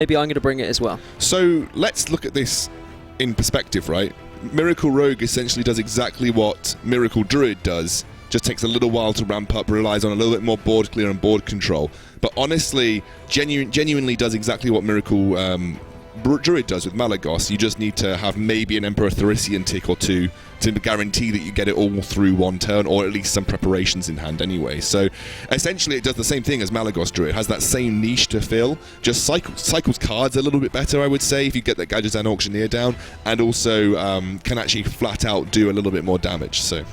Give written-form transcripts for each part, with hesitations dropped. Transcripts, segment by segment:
maybe I'm going to bring it as well. So let's look at this in perspective, right? Miracle Rogue essentially does exactly what Miracle Druid does, just takes a little while to ramp up, relies on a little bit more board clear and board control. But honestly, genuinely does exactly what Miracle Druid does with Malagos. You just need to have maybe an Emperor Therissian tick or two to guarantee that you get it all through one turn, or at least some preparations in hand anyway. So essentially it does the same thing as Malagos Druid. It has that same niche to fill, just cycles cards a little bit better, I would say, if you get that Gadgetzan Auctioneer down, and also can actually flat out do a little bit more damage. So.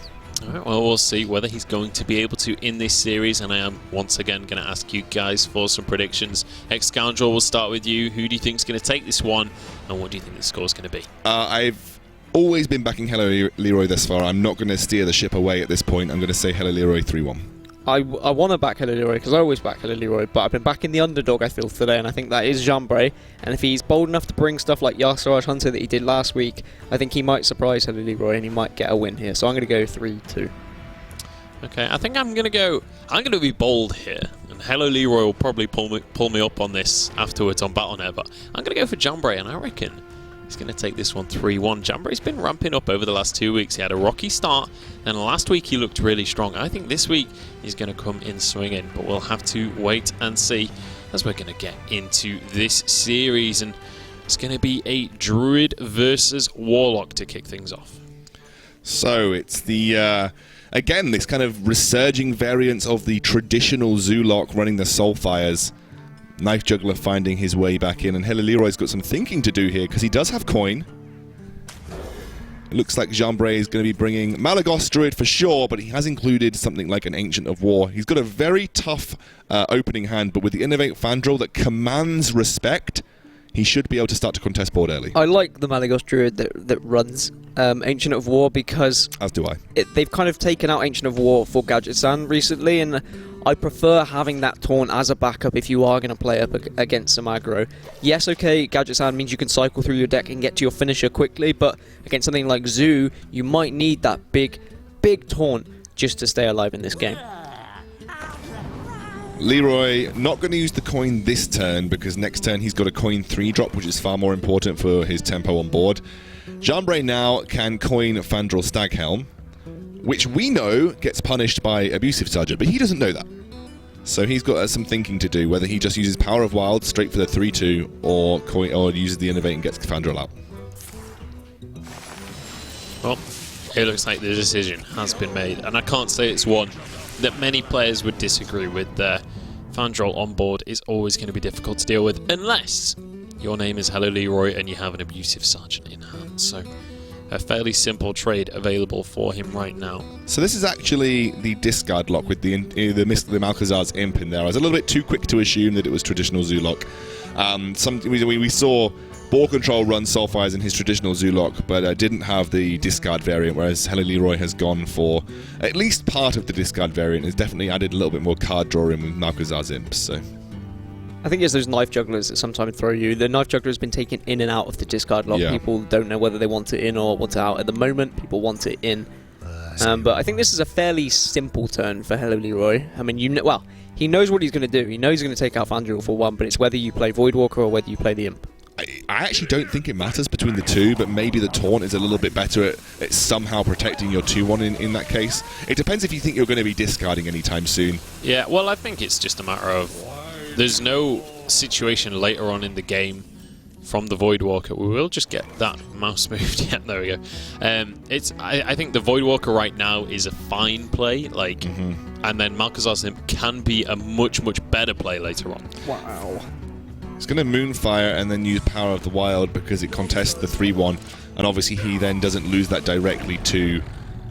Alright, well, we'll see whether he's going to be able to in this series, and I am once again going to ask you guys for some predictions. Ex-Scoundrel, we'll start with you. Who do you think is going to take this one, and what do you think the score is going to be? I've always been backing Hello Leeroy thus far. I'm not going to steer the ship away at this point. I'm going to say Hello Leeroy 3-1. I want to back Hello Leeroy because I always back Hello Leeroy, but I've been backing the underdog, I feel, today, and I think that is Jambre. And if he's bold enough to bring stuff like Yasiraj Hunter that he did last week, I think he might surprise Hello Leeroy and he might get a win here. So I'm going to go 3-2. Okay, I think I'm going to be bold here, and Hello Leeroy will probably pull me up on this afterwards on Battle.net, but I'm going to go for Jambre, and I reckon he's going to take this one 3-1. Jambre's been ramping up over the last 2 weeks. He had a rocky start, and last week he looked really strong. I think this week he's going to come in swinging, but we'll have to wait and see as we're going to get into this series, and it's going to be a Druid versus Warlock to kick things off. So it's the... Again, this kind of resurging variant of the traditional Zoolock running the Soulfires. Knife Juggler finding his way back in, and Hello Leeroy's got some thinking to do here, because he does have coin. It looks like Jambre is going to be bringing Malagos Druid for sure, but he has included something like an Ancient of War. He's got a very tough opening hand, but with the Innovate Fandral that commands respect, he should be able to start to contest board early. I like the Malagos Druid that runs Ancient of War because... As do I. They've kind of taken out Ancient of War for Gadgetzan recently, and I prefer having that taunt as a backup if you are going to play up against some aggro. Yes, okay, Gadgetzan means you can cycle through your deck and get to your finisher quickly, but against something like Zoo, you might need that big taunt just to stay alive in this game. Leeroy not going to use the coin this turn because next turn he's got a coin 3-drop, which is far more important for his tempo on board. Jambre now can coin Fandral Staghelm, which we know gets punished by Abusive Sergeant, but he doesn't know that. So he's got some thinking to do, whether he just uses Power of Wild straight for the 3-2 or uses the Innovate and gets Fandral out. Well, it looks like the decision has been made, and I can't say it's one that many players would disagree with there. Fandral on board is always going to be difficult to deal with, unless your name is Hello Leeroy and you have an Abusive Sergeant in hand. So a fairly simple trade available for him right now. So this is actually the discard lock with the Malcazar's Imp in there. I was a little bit too quick to assume that it was traditional Zoolock. We saw Ball Control run Soulfires in his traditional Zoolock, but didn't have the discard variant, whereas Hello Leeroy has gone for at least part of the discard variant. Has definitely added a little bit more card drawing with Malcazar's Imps. So I think it's those Knife Jugglers that sometimes throw you. The Knife Juggler has been taken in and out of the discard lock. Yeah. People don't know whether they want it in or want it out. At the moment, people want it in. But I think this is a fairly simple turn for Hello Leeroy. I mean, he knows what he's going to do. He knows he's going to take out Fandral for one, but it's whether you play Voidwalker or whether you play the Imp. I actually don't think it matters between the two, but maybe the taunt is a little bit better at somehow protecting your 2-1 in that case. It depends if you think you're going to be discarding anytime soon. Yeah, well, I think it's just a matter of there's no situation later on in the game from the Voidwalker. We will just get that mouse moved. Yeah, there we go. I think the Voidwalker right now is a fine play, and then Malcazar's Imp can be a much better play later on. Wow. It's going to Moonfire and then use Power of the Wild because it contests the 3-1, and obviously he then doesn't lose that directly to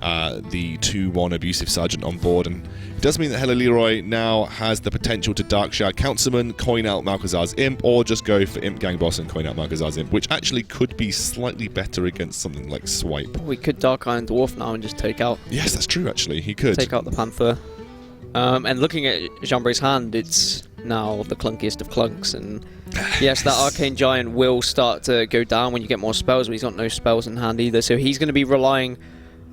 the 2-1 Abusive Sergeant on board. And it does mean that Hello Leeroy now has the potential to Darkshard Councilman, coin out Malcazar's Imp, or just go for Imp Gang Boss and coin out Malcazar's Imp, which actually could be slightly better against something like Swipe. We could Dark Iron Dwarf now and just take out... Yes, that's true, actually. He could. Take out the Panther. And looking at Jambre's hand, it's now the clunkiest of clunks, and yes, that Arcane Giant will start to go down when you get more spells, but he's got no spells in hand either, so he's going to be relying,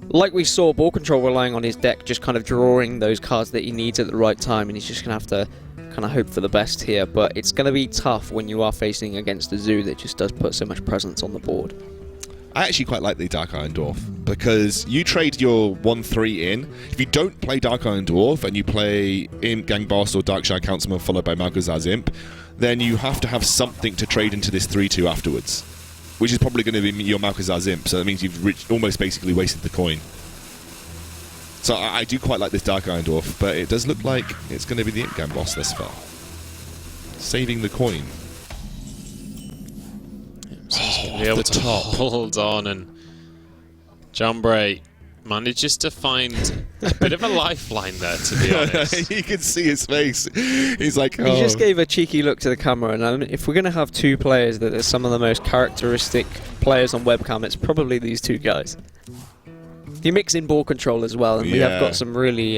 like we saw Ball Control relying on his deck, just kind of drawing those cards that he needs at the right time, and he's just going to have to kind of hope for the best here, but it's going to be tough when you are facing against a zoo that just does put so much presence on the board. I actually quite like the Dark Iron Dwarf because you trade your 1-3 in. If you don't play Dark Iron Dwarf and you play Imp, Gang Boss, or Darkshire Councilman followed by Malchazar's Imp, then you have to have something to trade into this 3-2 afterwards, which is probably going to be your Malchazar's Imp, so that means you've almost basically wasted the coin. So I do quite like this Dark Iron Dwarf, but it does look like it's going to be the Imp Gang Boss thus far. Saving the coin. Be able to hold on, and Jambre manages to find a bit of a lifeline there, to be honest. You can see his face. He's like, oh. He just gave a cheeky look to the camera, and if we're going to have two players that are some of the most characteristic players on webcam, it's probably these two guys. You mix in ball control as well, and we have got some really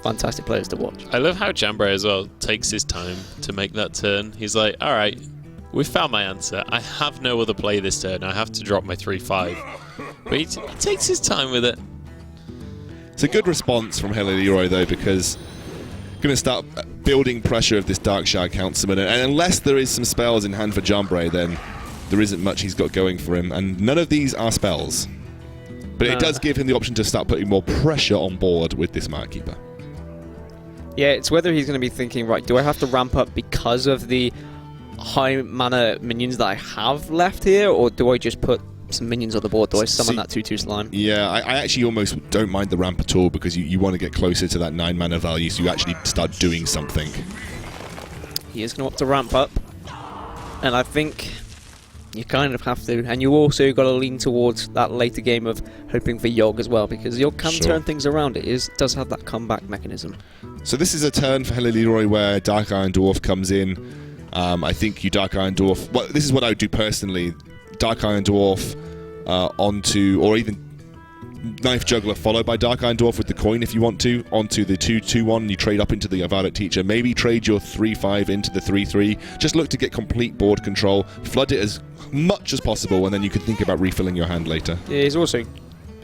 fantastic players to watch. I love how Jambre as well takes his time to make that turn. He's like, all right, we found my answer. I have no other play this turn. I have to drop my 3-5. But he takes his time with it. It's a good response from Leeroy, though, because going to start building pressure of this Darkshire Councilman. And unless there is some spells in hand for Jambre, then there isn't much he's got going for him. And none of these are spells. But it does give him the option to start putting more pressure on board with this Mark Keeper. Yeah, it's whether he's going to be thinking, right, do I have to ramp up because of the high mana minions that I have left here, or do I just put some minions on the board? Do I summon that 2-2 slime? Yeah, I actually almost don't mind the ramp at all, because you want to get closer to that 9 mana value, so you actually start doing something. He is going to opt to ramp up, and I think you kind of have to, and you also got to lean towards that later game of hoping for Yogg as well, because Yogg can turn things around. It does have that comeback mechanism. So this is a turn for Leeroy where Dark Iron Dwarf comes in. I think you Dark Iron Dwarf. Well, this is what I would do personally: Dark Iron Dwarf onto, or even Knife Juggler followed by Dark Iron Dwarf with the coin if you want to, onto the 2-2-1. You trade up into the Avada Teacher. Maybe trade your 3-5 into the 3-3. Just look to get complete board control. Flood it as much as possible, and then you can think about refilling your hand later. Yeah, he's also,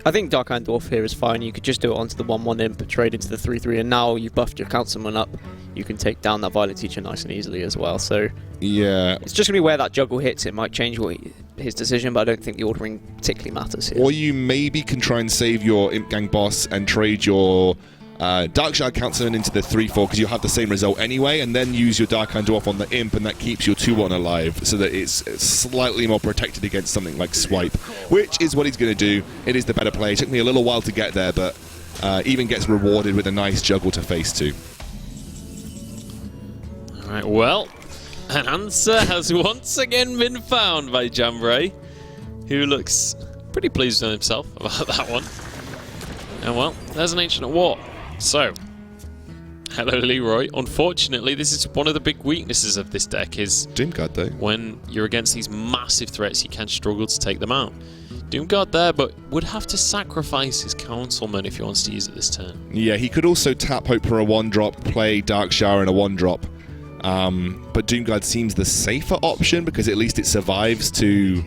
I think Dark Iron Dwarf here is fine. You could just do it onto the 1-1 Imp, trade into the 3-3, and now you've buffed your Councilman up. You can take down that Violet Teacher nice and easily as well. So yeah, it's just going to be where that juggle hits. It might change his decision, but I don't think the ordering particularly matters here. Or you maybe can try and save your Imp Gang Boss and trade your Darkshire Councilman into the 3-4, because you have the same result anyway, and then use your Dark Iron Dwarf on the Imp, and that keeps your 2-1 alive, so that it's slightly more protected against something like Swipe, which is what he's going to do. It is the better play. It took me a little while to get there, but even gets rewarded with a nice juggle to face too. Alright, well, an answer has once again been found by Jambre, who looks pretty pleased with himself about that one. And well, there's an Ancient War. So, hello Leeroy. Unfortunately, this is one of the big weaknesses of this deck, is Doomguard though. When you're against these massive threats, you can struggle to take them out. Doomguard there, but would have to sacrifice his Councilman if he wants to use it this turn. Yeah, he could also tap Hope for a 1-drop, play Darkshire in a 1-drop. But Doomguard seems the safer option, because at least it survives to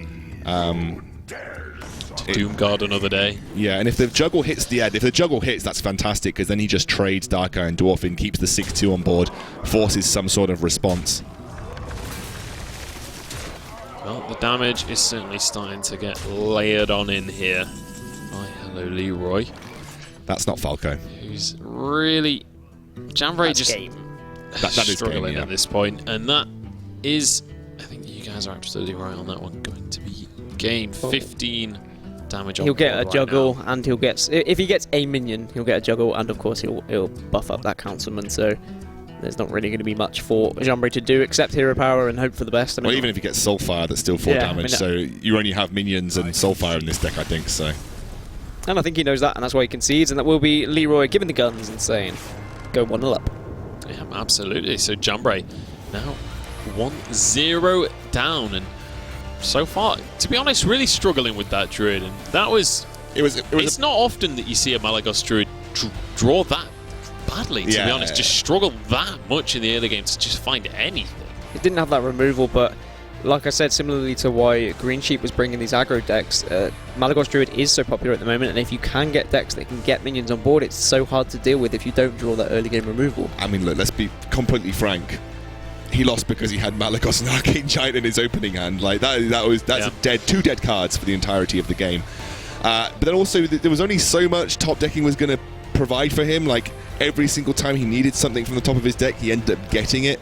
Doomguard another day. Yeah, and if the juggle hits the end, if the juggle hits, that's fantastic, because then he just trades Dark Iron Dwarf and keeps the 6-2 on board, forces some sort of response. Well, the damage is certainly starting to get layered on in here by hello Leeroy. That's not Falco. Who's really Jambre just that is struggling game, yeah. at this point, and that is, I think you guys are absolutely right on that one, going to be game. 15 damage on he'll get a right juggle, now. and he'll get, if he gets a minion, he'll get a juggle, and of course he'll buff up that Councilman, so there's not really going to be much for Jambre to do except hero power and hope for the best. I mean, well, even if he gets Soulfire, that's still 4 damage, so you only have minions and Soulfire in this deck, I think, so. And I think he knows that, and that's why he concedes, and that will be Leeroy giving the guns and saying, go 1-0 up. Yeah, absolutely. So Jambre now 1-0 down, and so far, to be honest, really struggling with that Druid, and that was... It's not often that you see a Malagos Druid draw that badly, to be honest. Just struggle that much in the early game to just find anything. It didn't have that removal, but like I said, similarly to why Green Sheep was bringing these aggro decks, Malagos Druid is so popular at the moment, and if you can get decks that can get minions on board, it's so hard to deal with if you don't draw that early game removal. I mean, look, let's be completely frank. He lost because he had Malagos and Arcane Giant in his opening hand. Like that's two dead cards for the entirety of the game. But then also there was only so much top decking was going to provide for him. Like every single time he needed something from the top of his deck, he ended up getting it.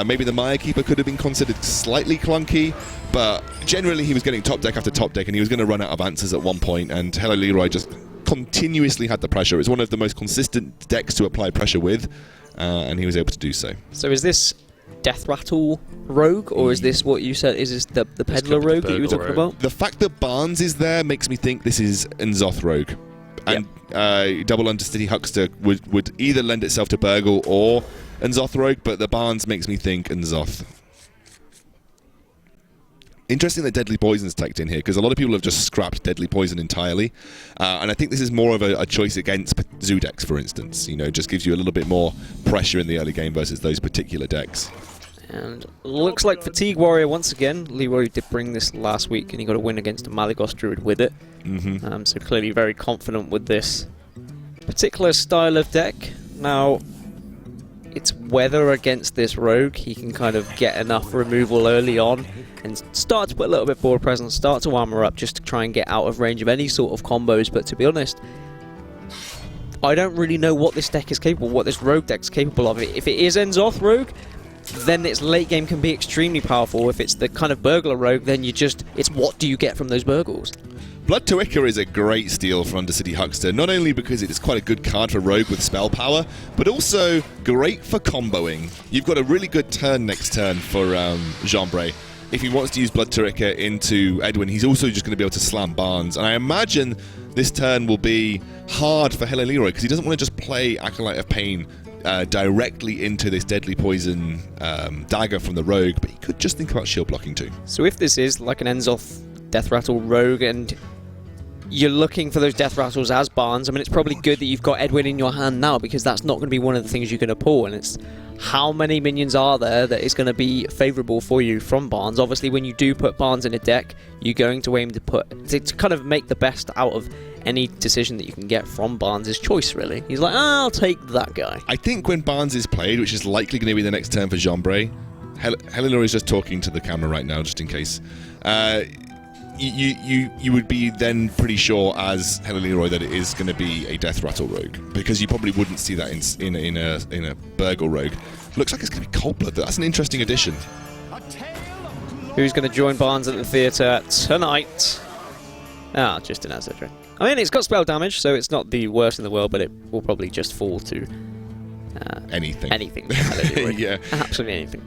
Maybe the Maya Keeper could have been considered slightly clunky, but generally he was getting top deck after top deck, and he was going to run out of answers at one point, and Hello Leeroy just continuously had the pressure. It was one of the most consistent decks to apply pressure with, and he was able to do so. So is this Death Rattle Rogue, or is this what you said? Is this the Peddler Rogue that you were talking about? The fact that Barnes is there makes me think this is N'Zoth Rogue. And Double Undercity Huckster would either lend itself to Burgle or N'Zoth Rogue, but the Barnes makes me think N'Zoth. Interesting that Deadly Poison's teched in here, because a lot of people have just scrapped Deadly Poison entirely, and I think this is more of a choice against Zoo decks, for instance. You know, just gives you a little bit more pressure in the early game versus those particular decks. And looks like Fatigue Warrior once again. Leeroy did bring this last week, and he got a win against a Malagos Druid with it. So clearly very confident with this particular style of deck. Now, it's whether against this rogue he can kind of get enough removal early on and start to put a little bit board presence, start to armor up just to try and get out of range of any sort of combos. But to be honest, I don't really know what this deck is capable, what this rogue deck is capable of. If it is N'Zoth Rogue, then its late game can be extremely powerful. If it's the kind of Burglar Rogue, then it's what do you get from those Burgles? Blood to Ica is a great steal for Undercity Huckster, not only because it is quite a good card for Rogue with spell power, but also great for comboing. You've got a really good turn next turn for Jambre. If he wants to use Blood to Ica into Edwin, he's also just going to be able to slam Barnes. And I imagine this turn will be hard for Hello Leeroy, because he doesn't want to just play Acolyte of Pain directly into this Deadly Poison dagger from the Rogue, but he could just think about shield blocking too. So if this is like an N'Zoth Death Rattle Rogue and you're looking for those Death Rattles as Barnes, I mean, it's probably good that you've got Edwin in your hand now, because that's not going to be one of the things you're going to pull, and it's how many minions are there that is going to be favourable for you from Barnes. Obviously, when you do put Barnes in a deck, you're going to aim to kind of make the best out of any decision that you can get from Barnes' choice, really. He's like, I'll take that guy. I think when Barnes is played, which is likely going to be the next turn for Jambre, Helena is just talking to the camera right now, just in case. You would be then pretty sure as Hello Leeroy that it is going to be a Death Rattle Rogue, because you probably wouldn't see that in a Burgle Rogue. Looks like it's going to be Cold Blood. That's an interesting addition. Who's going to join Barnes at the theatre tonight? Just an Azure Drake. I mean, it's got spell damage, so it's not the worst in the world, but it will probably just fall to anything. Anything. Yeah, absolutely anything.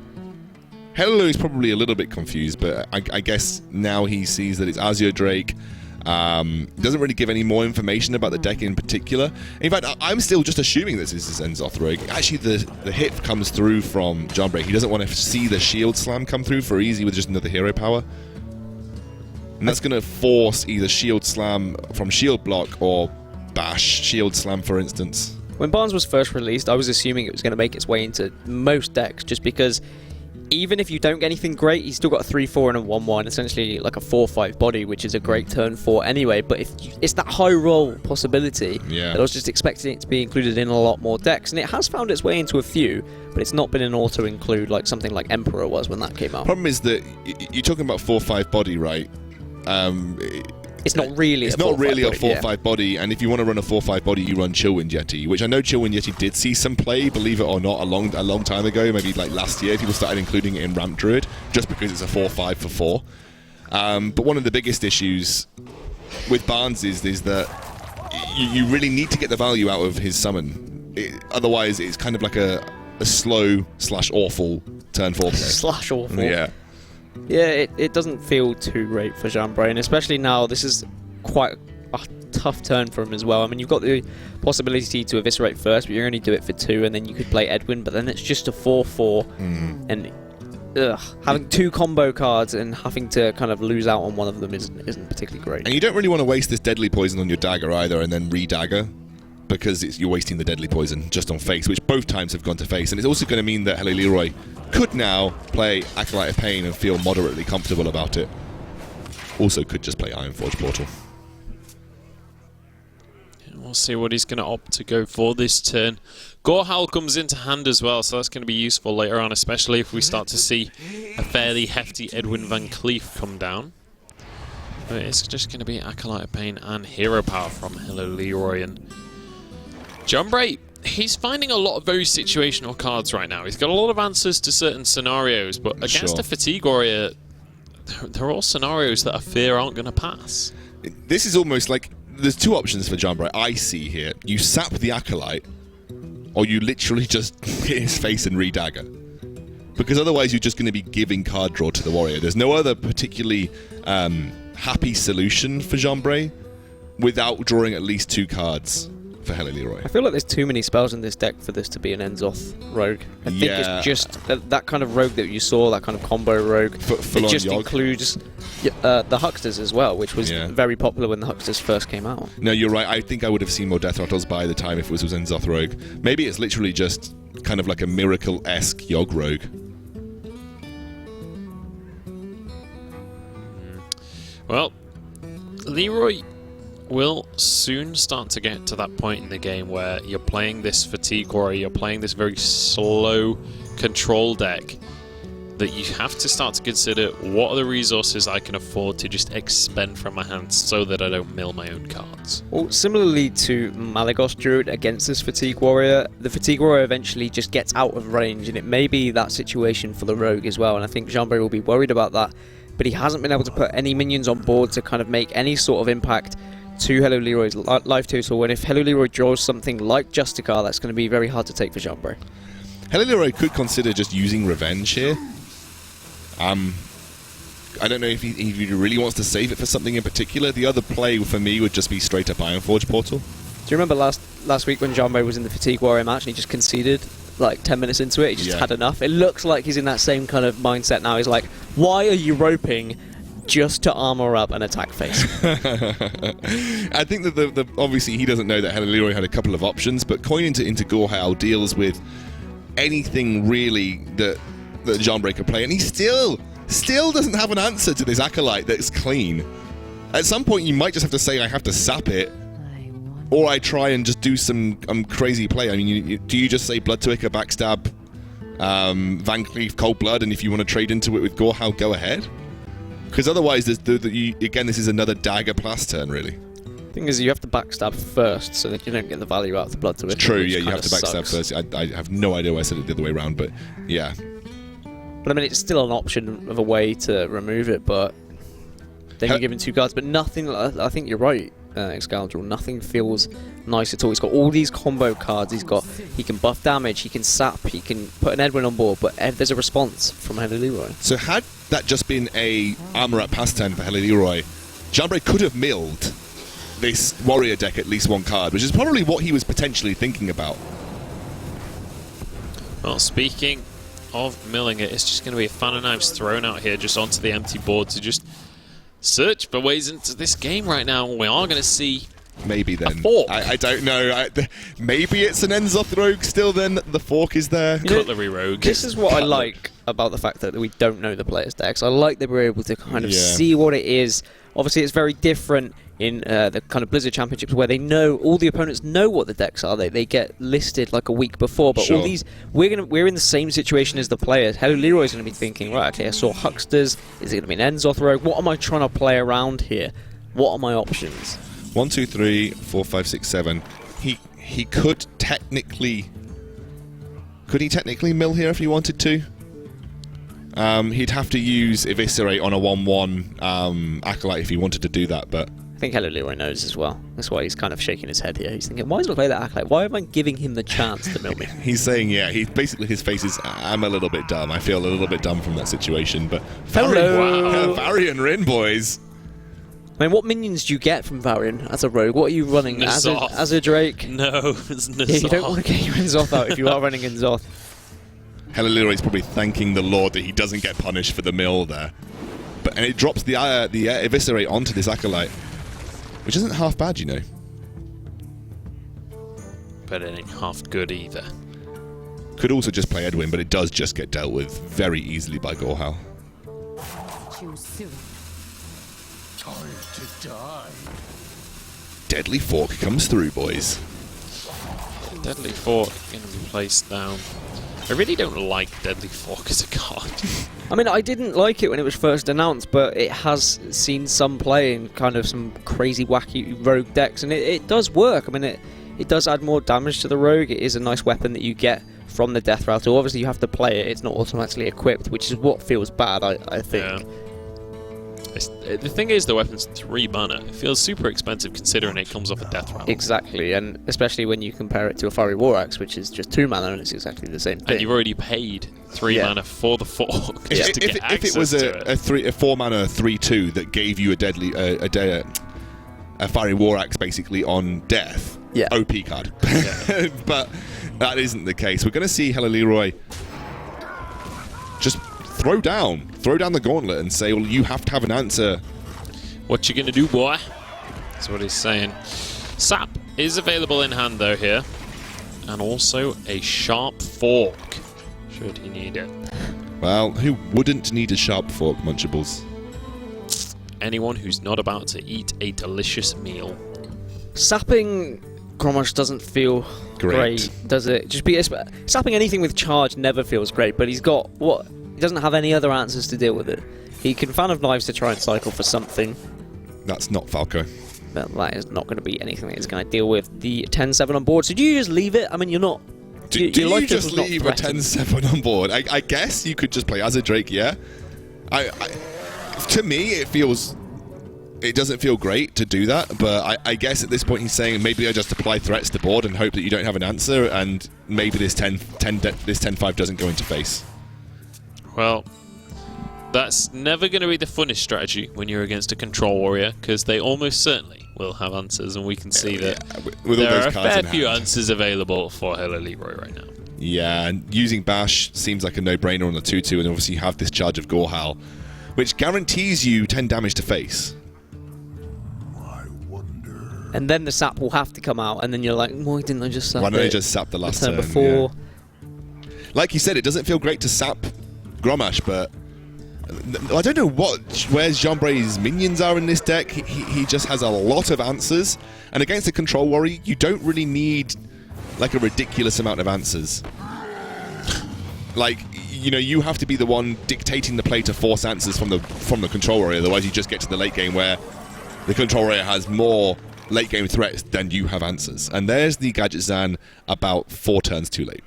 Hello is probably a little bit confused, but I guess now he sees that it's Azure Drake. Doesn't really give any more information about the deck in particular. In fact, I'm still just assuming this is N'Zoth Rogue. Actually, the hit comes through from Jambre. He doesn't want to see the shield slam come through for easy with just another hero power. And that's going to force either shield slam from shield block or bash shield slam, for instance. When Barnes was first released, I was assuming it was going to make its way into most decks, just because even if you don't get anything great, he's still got a 3-4 and a 1-1, essentially like a 4-5 body, which is a great turn 4 anyway. But it's that high roll possibility that I was just expecting it to be included in a lot more decks, and it has found its way into a few, but it's not been an auto-include like something like Emperor was when that came out. Problem is that you're talking about 4-5 body, right? It's not really a 4-5 body, and if you want to run a 4-5 body, you run Chillwind Yeti, which I know Chillwind Yeti did see some play, believe it or not, a long time ago, maybe like last year. People started including it in Ramp Druid just because it's a 4-5 for 4. But one of the biggest issues with Barnes is that you really need to get the value out of his summon. Otherwise, it's kind of like a slow/awful turn 4 play. /awful. Yeah. Yeah, it doesn't feel too great for Jambre, and especially now, this is quite a tough turn for him as well. I mean, you've got the possibility to eviscerate first, but you only do it for 2, and then you could play Edwin, but then it's just a 4-4, and having 2 combo cards and having to kind of lose out on one of them isn't particularly great. And you don't really want to waste this Deadly Poison on your dagger either, and then re-dagger. because you're wasting the deadly poison just on face, which both times have gone to face. And it's also going to mean that Hello Leeroy could now play Acolyte of Pain and feel moderately comfortable about it. Also could just play Ironforge Portal. We'll see what he's going to opt to go for this turn. Gorehowl comes into hand as well, so that's going to be useful later on, especially if we start to see a fairly hefty Edwin Van Cleef come down. But it's just going to be Acolyte of Pain and Hero Power from Hello Leeroy. And Jambre, he's finding a lot of very situational cards right now. He's got a lot of answers to certain scenarios, but against a Fatigue Warrior, they're all scenarios that I fear aren't going to pass. This is almost like there's two options for Jambre I see here. You sap the Acolyte, or you literally just hit his face and re-dagger. Because otherwise you're just going to be giving card draw to the Warrior. There's no other particularly happy solution for Jambre without drawing at least 2 cards for Hello Leeroy. I feel like there's too many spells in this deck for this to be an Enzoth rogue. I think it's just that kind of rogue that you saw, that kind of combo rogue. It just includes the Hucksters as well, which was very popular when the Hucksters first came out. No, you're right. I think I would have seen more Death Rattles by the time if it was Enzoth rogue. Maybe it's literally just kind of like a Miracle-esque Yogg rogue. Well, Leeroy will soon start to get to that point in the game where you're playing this Fatigue Warrior, you're playing this very slow control deck, that you have to start to consider what are the resources I can afford to just expend from my hands so that I don't mill my own cards. Well, similarly to Malygos Druid against this Fatigue Warrior, the Fatigue Warrior eventually just gets out of range, and it may be that situation for the Rogue as well, and I think Jambre will be worried about that, but he hasn't been able to put any minions on board to kind of make any sort of impact to Hello Leeroy's life total, and if Hello Leeroy draws something like Justicar, that's going to be very hard to take for Jambre. Hello Leeroy could consider just using Revenge here. I don't know if he really wants to save it for something in particular. The other play for me would just be straight up Ironforge Portal. Do you remember last week when Jambre was in the Fatigue Warrior match and he just conceded like 10 minutes into it? He just had enough. It looks like he's in that same kind of mindset now. He's like, why are you roping just to armor up and attack face? I think that obviously he doesn't know that Hello Leeroy had a couple of options, but coin into Gorehowl deals with anything really that Jambre could play, and he still doesn't have an answer to this Acolyte that's clean. At some point you might just have to say I have to sap it, or I try and just do some crazy play. I mean, do you just say Blood to Ica, backstab, Van Cleef, Cold Blood, and if you want to trade into it with Gorehowl, go ahead? Because otherwise, again, this is another dagger plus turn, really. The thing is, you have to backstab first so that you don't get the value out of the Blood to Ica. True, yeah, you have to backstab first. I have no idea why I said it the other way around, but yeah. But I mean, it's still an option of a way to remove it, but then you're given 2 cards. But nothing, I think you're right, Excalibur, nothing feels nice at all. He's got all these combo cards. He can buff damage, he can sap, he can put an Edwin on board, but there's a response from Hello Leeroy. So had that just been a armor up pass turn for Hello Leeroy, Jambre could have milled this Warrior deck at least 1 card, which is probably what he was potentially thinking about. Well, speaking of milling it, it's just going to be a fan of knives thrown out here just onto the empty board to just search for ways into this game right now. We are going to see maybe then a fork. I don't know. Maybe it's an Enzoth rogue still then. The fork is there. Cutlery rogue. This is what I like about the fact that we don't know the players' decks. I like that we're able to kind of see what it is. Obviously, it's very different in the kind of Blizzard Championships where they know, all the opponents know what the decks are. They get listed like a week before, but all these, we're in the same situation as the players. Hello Leeroy's going to be thinking, right, okay, I saw Hucksters. Is it going to be an Enzoth rogue? What am I trying to play around here? What are my options? 1, 2, 3, 4, 5, 6, 7. He could technically mill here if he wanted to. He'd have to use Eviscerate on a 1/1 Acolyte if he wanted to do that, but I think Hello Leeroy knows as well. That's why he's kind of shaking his head here. He's thinking, why does he play that Acolyte? Why am I giving him the chance to mill me? He's saying, basically his face is, I'm a little bit dumb. I feel a little bit dumb from that situation, but Varian Rin, boys. I mean, what minions do you get from Varian as a rogue? What are you running? As a Drake? No, it's N'Zoth. Yeah, you don't want to get your N'Zoth out if you are running N'Zoth. Hello Leeroy's probably thanking the Lord that he doesn't get punished for the mill there. And it drops the Eviscerate onto this Acolyte, which isn't half bad, you know. but it ain't half good either. Could also just play Edwin, but it does just get dealt with very easily by Gorhal. Too soon. Time to die. Deadly Fork comes through, boys. Deadly Fork going to be placed down. I really don't like Deadly Fork as a card. I mean, I didn't like it when it was first announced, but it has seen some play in kind of some crazy, wacky rogue decks, and it does work. I mean, it does add more damage to the rogue. It is a nice weapon that you get from the Death Rattle. Obviously, you have to play it. It's not automatically equipped, which is what feels bad, I think. Yeah. The thing is, the weapon's 3 mana. It feels super expensive considering it comes off a Death Rattle. Exactly, and especially when you compare it to a Fiery War Axe, which is just 2 mana, and it's exactly the same thing. And you've already paid 3 mana for the Fork just to get access if it was to it. a 4 mana 3/2 that gave you a Fiery War Axe basically on death, OP card. Yeah. But that isn't the case. We're going to see Hello Leeroy just throw down the gauntlet and say, well, you have to have an answer. What you gonna do, boy? That's what he's saying. Sap is available in hand though here, and also a sharp fork should he need it. Well, who wouldn't need a sharp fork, Munchables? Anyone who's not about to eat a delicious meal. Sapping Grommash doesn't feel great, does it? Sapping anything with charge never feels great, but he's got what? He doesn't have any other answers to deal with it. He can Fan of Knives to try and cycle for something. That's not Falco. But that is not going to be anything that he's going to deal with. The 10-7 on board. So do you just leave it? I mean, you're not... Do you just leave a 10-7 on board? I guess you could just play as a Drake, yeah? To me, it doesn't feel great to do that, but I guess at this point he's saying maybe I just apply threats to board and hope that you don't have an answer, and maybe this 10-5 doesn't go into face. Well, that's never going to be the funnest strategy when you're against a Control Warrior, because they almost certainly will have answers, and we can see that with there all those are a cards fair in few hand. answers available for Hello Leeroy right now. Yeah, and using Bash seems like a no-brainer on the 2-2, and obviously you have this charge of Gorhal, which guarantees you 10 damage to face. And then the sap will have to come out, and then you're like, why didn't I just sap Why don't I just sap the last turn turn before? Yeah. Like you said, it doesn't feel great to sap Grommash, but I don't know where Jambre's minions are in this deck. He just has a lot of answers, and against a Control Warrior, you don't really need like a ridiculous amount of answers. Like, you know, you have to be the one dictating the play to force answers from the Control Warrior, otherwise you just get to the late game where the Control Warrior has more late game threats than you have answers. And there's the Gadget Zan about 4 turns too late.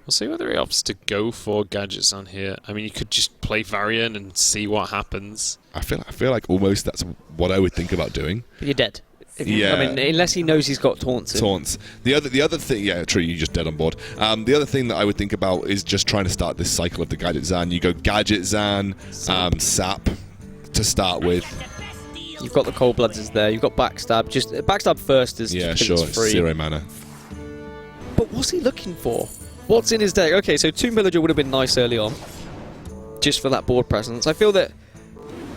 We'll see whether he opts to go for Gadget Zan here. I mean, you could just play Varian and see what happens. I feel like almost that's what I would think about doing. But you're dead. Yeah. I mean, unless he knows he's got taunts in. Taunts. The other thing, yeah, true, you're just dead on board. The other thing that I would think about is just trying to start this cycle of the Gadget Zan. You go Gadget Zan, Sap to start with. You've got the Cold Bloods there. You've got Backstab. Just Backstab first is Yeah, just sure, it's free. 0 mana. But what's he looking for? What's in his deck? Okay, so Tomb Villager would have been nice early on, just for that board presence. I feel that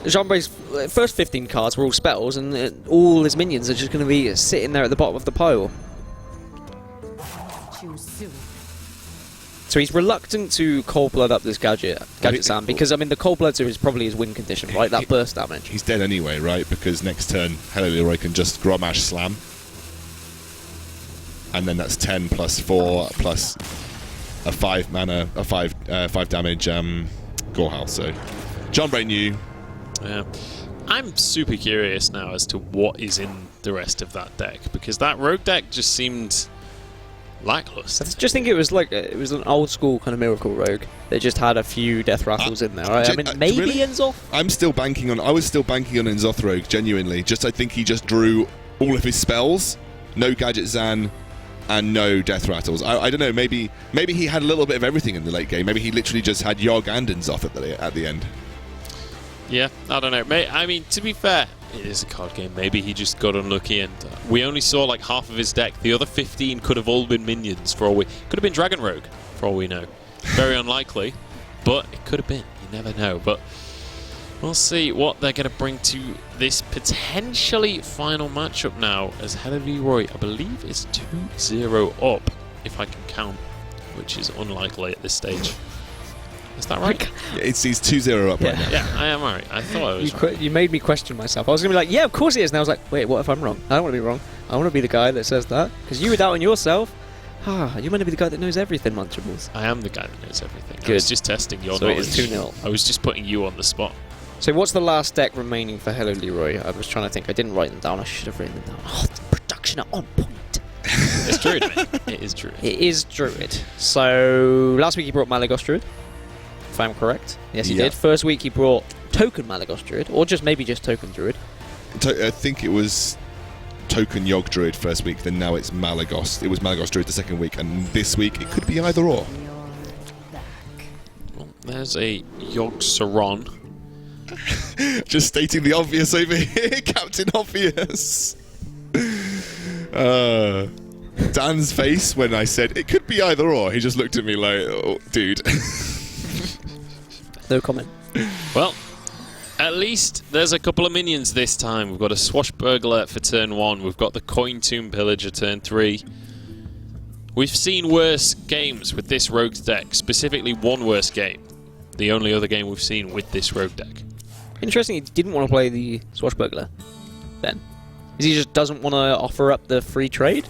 Jambre's first 15 cards were all spells, and all his minions are just going to be sitting there at the bottom of the pile. Too soon. So he's reluctant to Cold Blood up this Gadget Zan, because, I mean, the Cold Bloods is probably his win condition, right? That burst damage. He's dead anyway, right? Because next turn, Hello Leeroy can just Grommash Slam. And then that's 10 plus 4 plus a 5 mana, a 5 damage Gorhal. So Jambre knew. Yeah. I'm super curious now as to what is in the rest of that deck, because that rogue deck just seemed lackluster. I just think it was like it was an old school kind of Miracle Rogue. They just had a few Death Rattles in there. Right? I mean, maybe really? Enzoth? I was still banking on Enzoth Rogue, genuinely. Just I think he just drew all of his spells, no Gadget Zan, and no Death Rattles. I don't know, maybe he had a little bit of everything in the late game. Maybe he literally just had Yogg and Enzoth at the end. Yeah, I don't know. I mean, to be fair, it is a card game. Maybe he just got unlucky, and we only saw like half of his deck. The other 15 could have all been minions for all we... Could have been Dragon Rogue, for all we know. Very unlikely, but it could have been. You never know. But We'll see what they're going to bring to this potentially final matchup now, as Leeroy, I believe, is 2-0 up, if I can count, which is unlikely at this stage. Is that right? Yeah, he's 2-0 up right now. Yeah, I am right. I thought I was right. You made me question myself. I was going to be like, yeah, of course he is. And I was like, wait, what if I'm wrong? I don't want to be wrong. I want to be the guy that says that. Because you were doubting yourself. You're meant to be the guy that knows everything, Munchables. I am the guy that knows everything. Good. I was just testing your knowledge. So it is 2-0. I was just putting you on the spot. So what's the last deck remaining for Leeroy? I was trying to think. I didn't write them down. I should have written them down. Oh, the production are on point. It's Druid, mate. It is Druid. It is Druid. So last week he brought Malagos Druid, if I'm correct. Yes, he did. First week he brought Token Malagos Druid, or maybe just Token Druid. I think it was Token Yogg Druid first week, then now it's Malagos. It was Malagos Druid the second week, and this week it could be either or. Well, there's a Yogg Saron. Just stating the obvious over here, Captain Obvious. Dan's face when I said it could be either or, he just looked at me like, oh, dude. No comment. Well, at least there's a couple of minions this time. We've got a Swashbuckler for turn 1. We've got the Coin Tomb Pillager turn 3. We've seen worse games with this rogue deck, specifically one worse game. The only other game we've seen with this rogue deck. Interesting, he didn't want to play the Swashbuckler, then. Is he just doesn't want to offer up the free trade?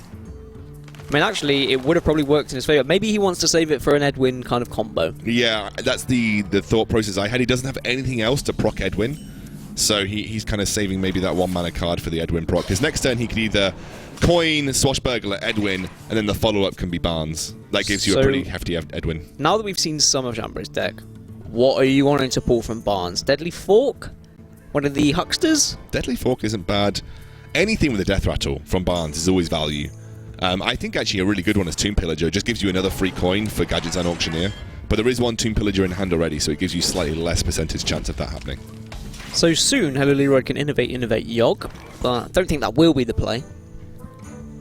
I mean, actually, it would have probably worked in his favour. Maybe he wants to save it for an Edwin kind of combo. Yeah, that's the thought process I had. He doesn't have anything else to proc Edwin, so he's kind of saving maybe that 1 mana card for the Edwin proc. Because next turn he could either coin, Swashbuckler, Edwin, and then the follow-up can be Barnes. That gives you a pretty hefty Edwin. Now that we've seen some of Jambre's deck, what are you wanting to pull from Barnes? Deadly Fork? One of the Hucksters? Deadly Fork isn't bad. Anything with a Death Rattle from Barnes is always value. I think actually a really good one is Tomb Pillager. It just gives you another free coin for Gadgets and Auctioneer. But there is one Tomb Pillager in hand already, so it gives you slightly less percentage chance of that happening. So soon, Leeroy can innovate Yogg, but I don't think that will be the play.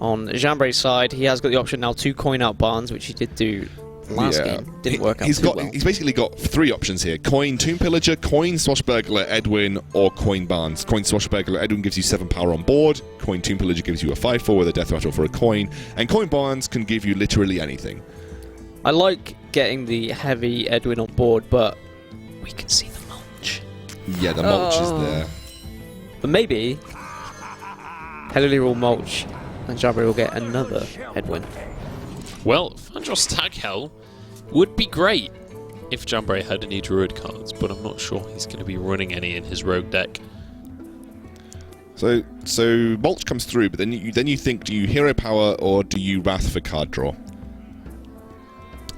On Jambre's side, he has got the option now to coin out Barnes, which he did do last game. Didn't work out too well. He's basically got 3 options here. Coin Tomb Pillager, coin Swashbuckler, Edwin, or coin Barnes. Coin Swashbuckler, Edwin gives you 7 power on board. Coin Tomb Pillager gives you a 5/4 with a Death Rattle for a coin. And coin Barnes can give you literally anything. I like getting the heavy Edwin on board, but we can see the mulch. Yeah, the mulch is there. But maybe Leeroy will mulch and Jambre will get another Edwin. Well, Fandros Taghel would be great if Jambre had any Druid cards, but I'm not sure he's going to be running any in his rogue deck. So mulch comes through, but then you think, do you hero power or do you wrath for card draw?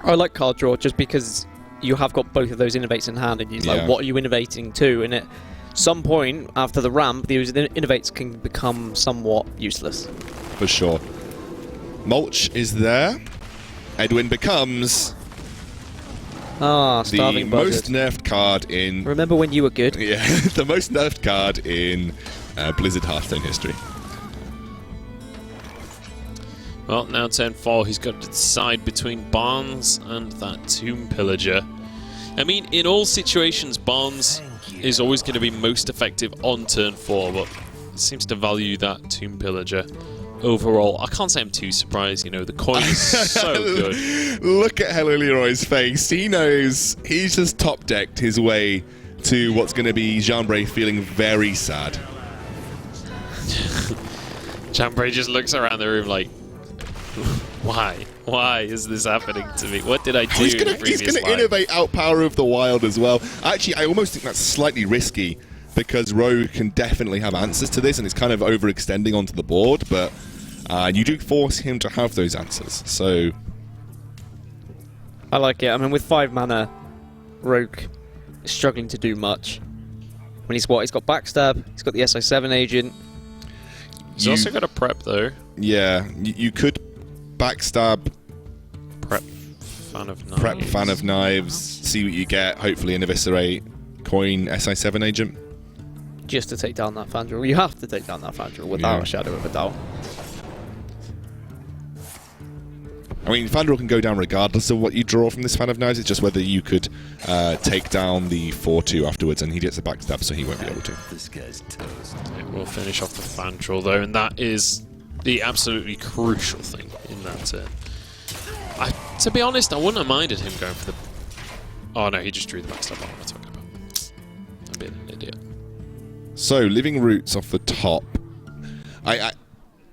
I like card draw just because you have got both of those innovates in hand, and you're like, what are you innovating to? And at some point after the ramp, those innovates can become somewhat useless. For sure. Mulch is there. Edwin becomes Starving the most nerfed card in... Remember when you were good? Yeah, the most nerfed card in Blizzard Hearthstone history. Well, now turn 4, he's got to decide between Barnes and that Tomb Pillager. I mean, in all situations, Barnes is always going to be most effective on turn 4, but seems to value that Tomb Pillager. Overall, I can't say I'm too surprised, you know, the coin is so good. Look at Leeroy's face. He knows he's just top-decked his way to what's going to be Jambre feeling very sad. Jambre just looks around the room like, why? Why is this happening to me? What did I do He's in the previous going to innovate out Power of the Wild as well. Actually, I almost think that's slightly risky because Rogue can definitely have answers to this and it's kind of overextending onto the board, but you do force him to have those answers, so... I like it. I mean, with 5 mana, Rogue is struggling to do much. I mean, he's got Backstab, he's got the SI7 agent. He's also got a Prep, though. Yeah, you could Backstab... Prep Fan of Knives. Prep Fan of Knives, see what you get, hopefully an Eviscerate, coin SI7 agent. Just to take down that Fandral. You have to take down that Fandral without a shadow of a doubt. mean, Fandral can go down regardless of what you draw from this Fan of Knives. It's just whether you could take down the 4-2 afterwards, and he gets a backstab, so he won't be able to. This guy's toast. We'll finish off the Fandral though, and that is the absolutely crucial thing in that turn. To be honest, I wouldn't have minded him going for the... Oh no, he just drew the backstab. What am I talking about? I'm being an idiot. So, Living Roots off the top.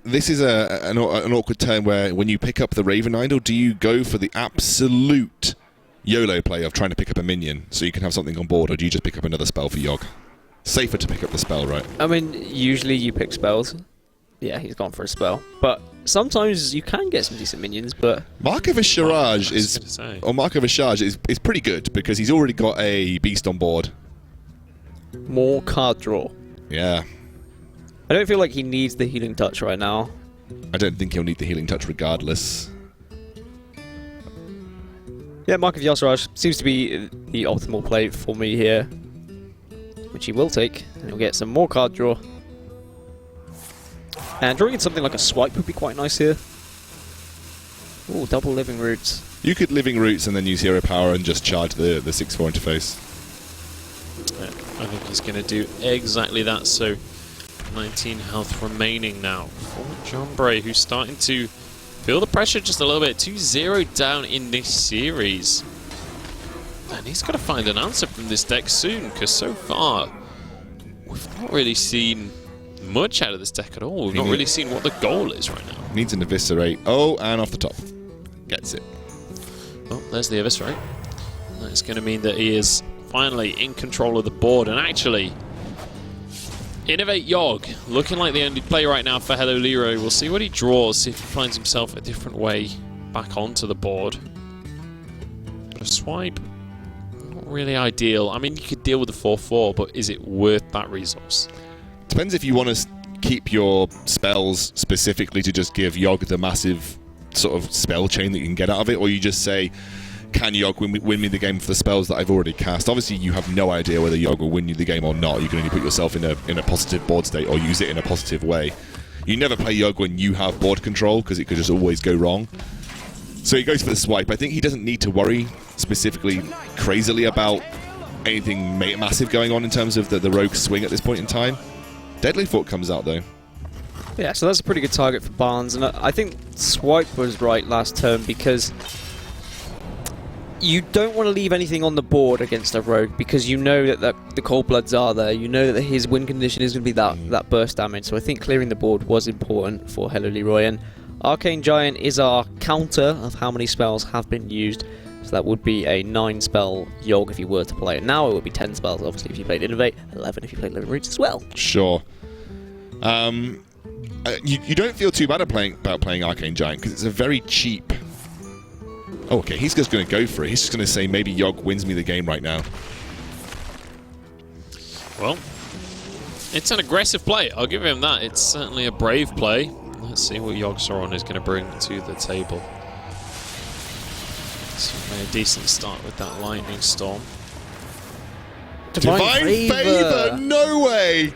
This is an awkward turn where when you pick up the Raven Idol, do you go for the absolute YOLO play of trying to pick up a minion so you can have something on board, or do you just pick up another spell for Yogg? Safer to pick up the spell, right? I mean, usually you pick spells. Yeah, he's gone for a spell. But sometimes you can get some decent minions, but... Mark of Visharaj is pretty good because he's already got a beast on board. More card draw. Yeah. I don't feel like he needs the healing touch right now. I don't think he'll need the healing touch regardless. Yeah, Mark of Yasraj seems to be the optimal play for me here, which he will take, and he'll get some more card draw. And drawing in something like a swipe would be quite nice here. Ooh, double Living Roots. You could Living Roots and then use Hero Power and just charge the 6-4 interface. Yeah, I think he's going to do exactly that, so 19 health remaining now for Jambre, who's starting to feel the pressure just a little bit. 2-0 down in this series. And he's got to find an answer from this deck soon, because so far we've not really seen much out of this deck at all. We've not really seen what the goal is right now. Needs an Eviscerate. Oh, and off the top. Gets it. Well, there's the Eviscerate. That's going to mean that he is finally in control of the board, and actually Innovate Yogg, looking like the only play right now for Hello Leeroy. We'll see what he draws, see if he finds himself a different way back onto the board. But a swipe, not really ideal. I mean, you could deal with the 4-4, but is it worth that resource? Depends if you want to keep your spells specifically to just give Yogg the massive sort of spell chain that you can get out of it, or you just say, can Yogg win me the game for the spells that I've already cast? Obviously, you have no idea whether Yogg will win you the game or not. You can only put yourself in a positive board state or use it in a positive way. You never play Yogg when you have board control, because it could just always go wrong. So he goes for the swipe. I think he doesn't need to worry specifically crazily about anything massive going on in terms of the rogue swing at this point in time. Deadly Foot comes out, though. Yeah, so that's a pretty good target for Barnes, and I think swipe was right last turn, because you don't want to leave anything on the board against a rogue, because you know that the Cold Bloods are there. You know that his win condition is going to be that burst damage. So I think clearing the board was important for Hello Leeroy. And Arcane Giant is our counter of how many spells have been used. So that would be a 9-spell Yogg if you were to play it now. It would be 10 spells, obviously, if you played Innovate. 11 if you played Living Roots as well. Sure. You don't feel too bad about playing Arcane Giant, because it's a very cheap... Oh, okay, he's just going to go for it. He's just going to say, maybe Yogg wins me the game right now. Well, it's an aggressive play. I'll give him that. It's certainly a brave play. Let's see what Yogg Sauron is going to bring to the table. So he made a decent start with that Lightning Storm. Divine Favor! No way!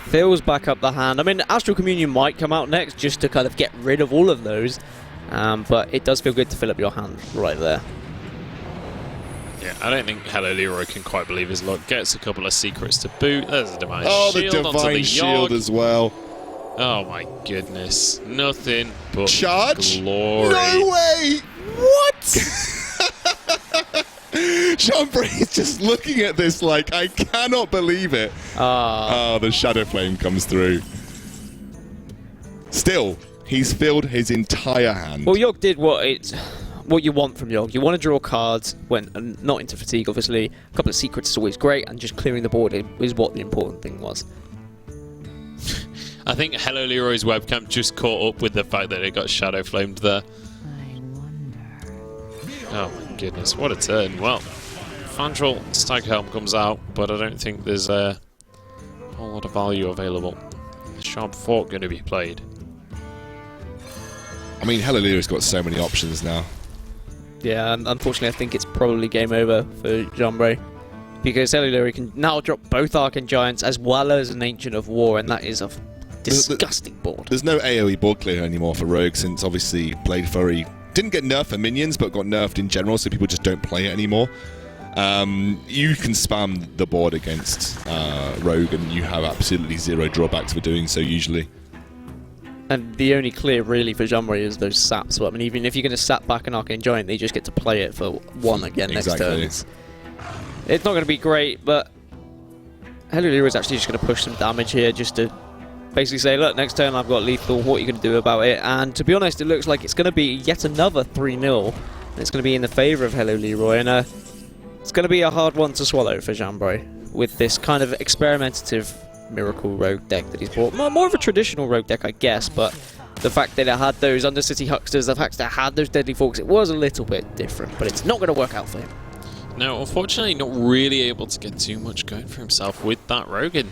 Fills back up the hand. I mean, Astral Communion might come out next just to kind of get rid of all of those. But it does feel good to fill up your hand right there. Yeah, I don't think Hello Leeroy can quite believe his luck. Gets a couple of secrets to boot. There's a Divine Shield. Oh, the onto Divine the Shield Yogg. as well. Oh my goodness. Nothing but Charge? glory. No way! What? Jambre is just looking at this like, I cannot believe it. Oh, the Shadow Flame comes through. Still, he's filled his entire hand. Well, Yogg did what you want from Yogg. You want to draw cards when not into fatigue, obviously. A couple of secrets is always great, and just clearing the board is what the important thing was. I think Hello Leeroy's webcam just caught up with the fact that it got Shadow Flamed there. Oh my goodness, what a turn. Well, Fandral Staghelm comes out, but I don't think there's a whole lot of value available. Sharp Fork going to be played. I mean, Hello Leeroy's got so many options now. Yeah, unfortunately I think it's probably game over for Jambre, because Hello Leeroy can now drop both Arcane Giants as well as an Ancient of War, and that is a disgusting board. There's no AoE board clear anymore for Rogue since obviously Blade Fury didn't get nerfed for minions, but got nerfed in general, so people just don't play it anymore. You can spam the board against Rogue, and you have absolutely zero drawbacks for doing so usually. And the only clear really for Jambre is those saps. So, I mean, even if you're going to sap back an Arcane Giant, they just get to play it for 1 again next turn. It's not going to be great, but Hello Leeroy is actually just going to push some damage here just to basically say, look, next turn I've got lethal, what are you going to do about it? And to be honest, it looks like it's going to be yet another 3-0. It's going to be in the favour of Hello Leeroy, and it's going to be a hard one to swallow for Jambre with this kind of experimentative Miracle Rogue deck that he's brought. More of a traditional Rogue deck, I guess, but the fact that it had those Undercity Hucksters, the fact that it had those Deadly Forks, it was a little bit different, but it's not going to work out for him. No, unfortunately, not really able to get too much going for himself with that Rogue. And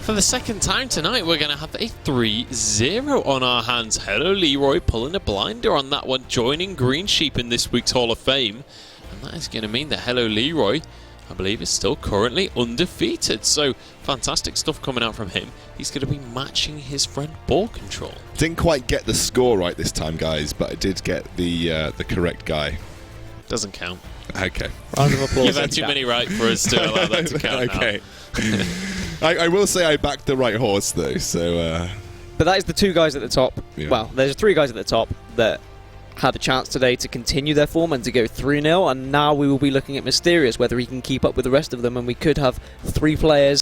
for the second time tonight, we're going to have a 3-0 on our hands. Hello Leeroy pulling a blinder on that one, joining Green Sheep in this week's Hall of Fame. And that is going to mean that Hello Leeroy, I believe, is still currently undefeated. So fantastic stuff coming out from him. He's going to be matching his friend Ball Control. Didn't quite get the score right this time, guys, but I did get the correct guy. Doesn't count. Okay. Round of applause. You've had too many right for us to allow that to count. Okay. I will say I backed the right horse though, so. But that is the 2 guys at the top. Yeah. Well, there's 3 guys at the top that had a chance today to continue their form and to go 3-0, and now we will be looking at Mysterious, whether he can keep up with the rest of them, and we could have 3 players